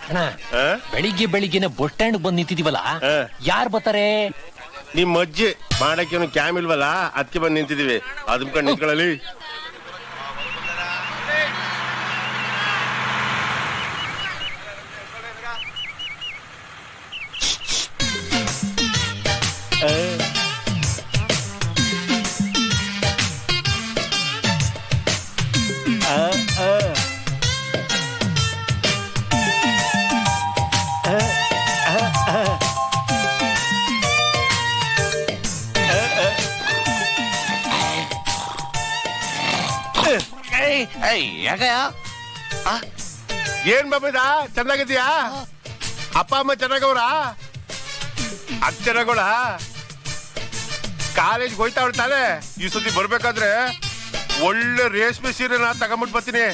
ಅಣ್ಣ ಬೆಳಿಗ್ಗೆ ಬೆಳಿಗ್ಗೆನೆ ಬಸ್ ಸ್ಟ್ಯಾಂಡ್ ಬಂದ್ ನಿಂತಿದೀವಲ್ಲ, ಯಾರು ಬರ್ತಾರೆ? ನಿಮ್ ಅಜ್ಜಿ ಮಾಡಕ್ಕೆ ಕ್ಯಾಮ್ ಇಲ್ವಲ್ಲ, ಅದಕ್ಕೆ ಬಂದ್ ನಿಂತಿದೀವಿ. ಅದ್ಕೊಂಡ್ ನಿಂತ್ಕೊಳ್ಳಿ. ಏನ್ ಬಾಬದ ಚೆನ್ನಾಗಿದ್ಯಾ? ಅಪ್ಪ ಅಮ್ಮ ಚೆನ್ನಾಗವ್ರ? ಅದ್ ಚೆನ್ನಾಗೋಳ? ಕಾಲೇಜ್ ಹೋಯ್ತಾ ತಾನೆ? ಈ ಸತಿ ಬರ್ಬೇಕಾದ್ರೆ ಒಳ್ಳೆ ರೇಷ್ಮೆ ಸೀರೆನ ತಗೊಂಬಿಟ್ಟು ಬರ್ತೀನಿ.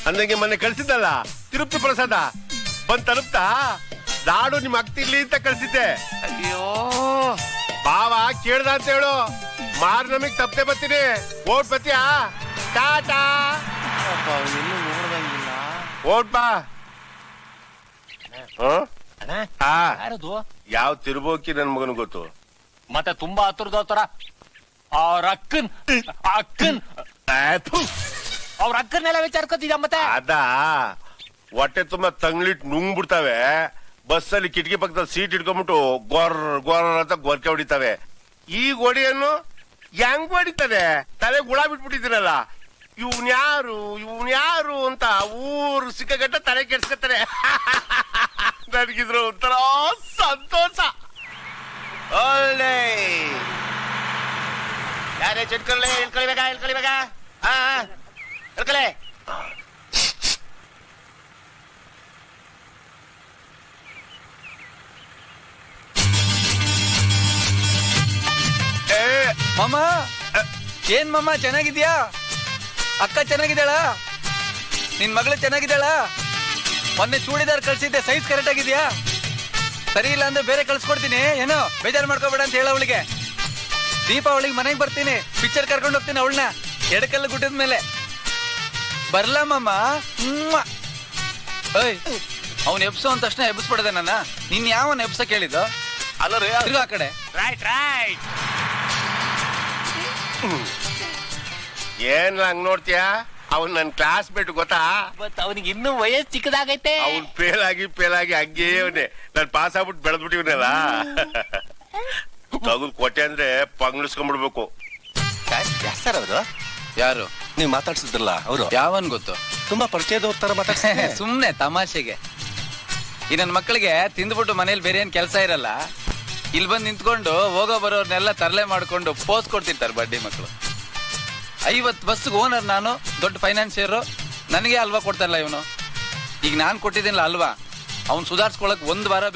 ಅಂದಂಗೆ ಮೊನ್ನೆ ಕಳ್ಸಿದ್ದಲ್ಲ ತಿರುಪ್ತಿ ಪ್ರಸಾದ ಬಂದ್ ತಲುಪ್ತಾ? ನಾಡು ನಿಮ್ ಅಕ್ತಿರ್ಲಿ ಅಂತ ಕಳ್ಸಿದ್ದೆ. ಅಯ್ಯೋ ಬಾವ ಕೇಳ್ದ ಅಂತ ಹೇಳು, ಮಾರ್ ನಮಗ್ ತಪ್ಪದೆ ಬರ್ತೀನಿ. ಓಟ್ ಬತ್ತೀಯಾ? ಟಾಟಾ. ಎಲ್ಲೂ ನೋಡ್ದಂಗಿಲ್ಲ. ಓಟ್ ಬಾ. ಯಾರದು? ಯಾವ ತಿರುಬೋಕಿ ನನ್ ಮಗನ್ ಗೊತ್ತು. ಮತ್ತೆ ತುಂಬಾ ಹತ್ತಿರದ ತರ ಅವ್ರ ಅಕ್ಕನ್ ಅವ್ರ ಅಕ್ಕನ್ನೆಲ್ಲ ವಿಚಾರ್ಕೊತಿದ್ದ. ಮತ್ತೆ ಅದ ಹೊಟ್ಟೆ ತುಂಬಾ ತಂಗ್ಲಿಟ್ ನುಂಗ್ಬಿಡ್ತಾವೆ. ಬಸ್ಸಲ್ಲಿ ಕಿಟಕಿ ಪಕ್ಕದಲ್ಲಿ ಸೀಟ್ ಇಟ್ಕೊಂಡ್ಬಿಟ್ಟು ಗೊರ್ ಗೊರ್ ಅಂತ ಗೊರ್ಕೆ ಹೊಡಿತಾವೆ. ಈ ಗೋಡಿಯನ್ನು ಹೆಂಗ್ ಹೊಡಿತದೆ? ತಲೆ ಗುಳ ಬಿಟ್ಬಿಟ್ಟಿದ್ದೀರಲ್ಲ. ಇವ್ನ್ಯಾರು ಅಂತ ಊರು ಸಿಕ್ಕಗಟ್ಟ ತಲೆ ಕೆಡ್ಸ್ಕೊತಾರೆ. ನನಗಿದ್ರು ಒಂಥರ ಸಂತೋಷ. ಒಳ್ಳೆ ಯಾರೇ ಚಿಟ್ಕೊಳ್ಳಿ ಇಳ್ಕೊಳಿಬೇಕ ಇಳ್ಕೊಳೆ. ಮಾಮ ಏನ್ ಮಾಮ ಚೆನ್ನಾಗಿದ್ಯಾ? ಅಕ್ಕ ಚೆನ್ನಾಗಿದ್ದಾಳ? ನಿನ್ ಮಗಳು ಚೆನ್ನಾಗಿದ್ದಾಳ? ಮೊನ್ನೆ ಚೂಡಿದಾರ್ ಕಳ್ಸಿದ್ದೆ, ಸೈಜ್ ಕರೆಕ್ಟ್ ಆಗಿದ್ಯಾ? ಸರಿ ಇಲ್ಲ ಅಂದ್ರೆ ಬೇರೆ ಕಳ್ಸ್ಕೊಡ್ತೀನಿ. ಏನೋ ಬೇಜಾರು ಮಾಡ್ಕೋಬೇಡ ಅಂತ ಹೇಳ ಅವಳಿಗೆ. ದೀಪಾವಳಿಗೆ ಮನೆಗೆ ಬರ್ತೀನಿ, ಪಿಕ್ಚರ್ ಕರ್ಕೊಂಡು ಹೋಗ್ತೀನಿ ಅವಳನ್ನ ಎಡಕಲ್ಲ ಗುಡ್ಡದ ಮೇಲೆ. ಬರ್ಲಾ ಮಾಮ? ಓಯ್ ಅವ್ನು ಎಬ್ಸೋ ಅಂತ ತಕ್ಷಣ ಎಬ್ಸ್ಬಿಡದೆ ನನ್ನ. ನಿನ್ ಯಾವನ್ ಎಬ್ಸ ಕೇಳಿದ್ದು? ಅಲ್ಲರಿ ತಿರ್ಗಾ ಆ ಕಡೆ. ರೈಟ್ ಏನ್ ಹಂಗ್ ನೋಡ್ತೀಯಾ? ಅವ್ನ್ ನನ್ ಕ್ಲಾಸ್ ಮೇಟ್ ಗೊತ್ತಾ? ಮತ್ ಅವನಿಗೆ ಇನ್ನೂ ವಯಸ್ಸು ಚಿಕ್ಕದಾಗೈತೆ. ಅವ್ನ್ ಫೇಲ್ ಆಗಿ ಹಂಗೇ ಅವನೇ. ನಾನ್ ಪಾಸ್ ಆಗ್ಬಿಟ್ಟು ಬೆಳೆದ್ಬಿಟ್ಟಿವನಲ್ಲ. ತಗದ್ ಕೊಟ್ಟೆ ಅಂದ್ರೆ ಪಂಗ್ಳಿಸ್ಕೊಂಡ್ಬಿಡ್ಬೇಕು. ಸರ್ ಅವರು ಯಾರು ನೀವ್ ಮಾತಾಡ್ಸಿದ್ರಲ್ಲ ಅವರು? ಯಾವನ್ ಗೊತ್ತು? ತುಂಬಾ ಪರಿಚಯದವ್ರ ತರ ಮಾತಾಡ್ತಾರೆ. ಸುಮ್ನೆ ತಮಾಷೆಗೆ. ಈ ನನ್ ಮಕ್ಕಳಿಗೆ ತಿಂದ್ಬಿಟ್ಟು ಮನೇಲಿ ಬೇರೆ ಏನ್ ಕೆಲಸ ಇರಲ್ಲ, ಇಲ್ಲಿ ಬಂದು ನಿಂತ್ಕೊಂಡು ಹೋಗೋ ಬರೋರ್ನೆಲ್ಲ ತರಲೆ ಮಾಡ್ಕೊಂಡು ಪೋಸ್ ಕೊಡ್ತಿರ್ತಾರೆ ಬಡ್ಡಿ ಮಕ್ಕಳು. 50 ಬಸ್ಗೆ ಓನರ್ ನಾನು, ದೊಡ್ಡ ಫೈನಾನ್ಸಿಯರು. ನನಗೆ ಅಲ್ವಾ ಕೊಡ್ತಾರಲ್ಲ ಇವನು. ಈಗ ನಾನ್ ಕೊಟ್ಟಿದ್ದೀನಲ್ಲ ಅಲ್ವಾ, ಅವ್ನು ಸುಧಾರಿಸ್ಕೊಳಕ್ 1 ವಾರ